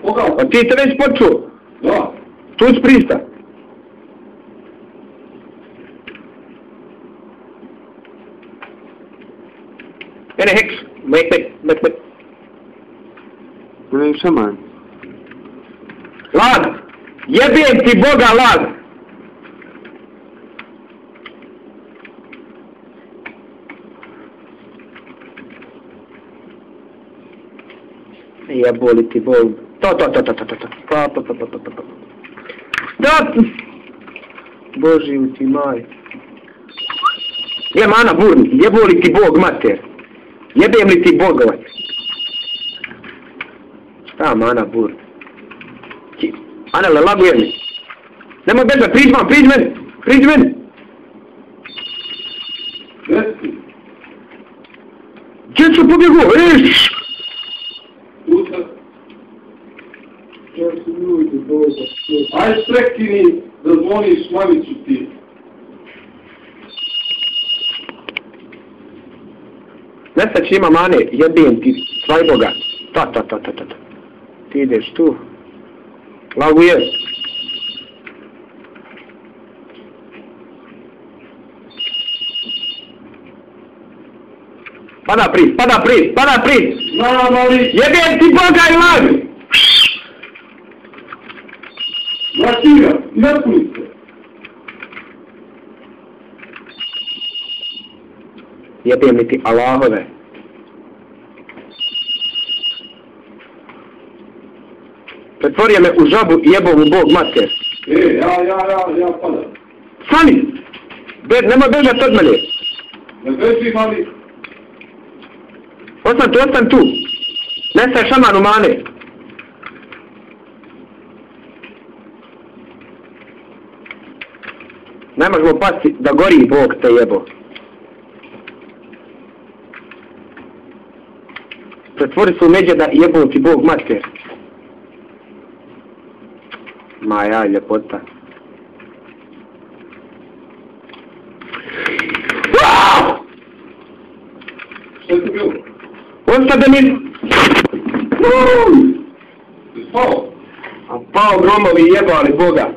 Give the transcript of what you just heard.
Koga? Pa ti te već počuo? Da. Tu si prista. Ene heks, mek. Ne, šaman. Lag! Jebim ti Boga lag! Jeboli ti Bog. To. Božiju ti maj. Je mana burni, jeboli ti Bog mater. Jebem li ti Bogovac? Šta mana burni? Anele, lagujem mi. Nemoj bežat, priđi meni. Reci. Gdje ću pobjegu? Usta. Ja se ljudi Boga. Aj prekini da zvoniš mamicu ti. Nesać ima mane, jebim ti, svaj Boga. Ta. Ti ideš tu. Lagujem. Pada priz. Znam, ali... Jebim ti Boga i lag! Vrati ga, napuni se. Jebim li ti Allahove. Pretvorio me u žabu i jebom u Bog mater. Ja padam. Stani! Nemoj bežat od mene. Ne bežim, ali... Ostan tu. Nesaj šaman u mane. Ne možemo pasti da gori Bog te jebo. Pretvori se u međeda i jebo ti Bog mater. Ma ja, ljepota. Što je to bilo? Ostade mi! Ti spao? A pao gromovi jebali Boga.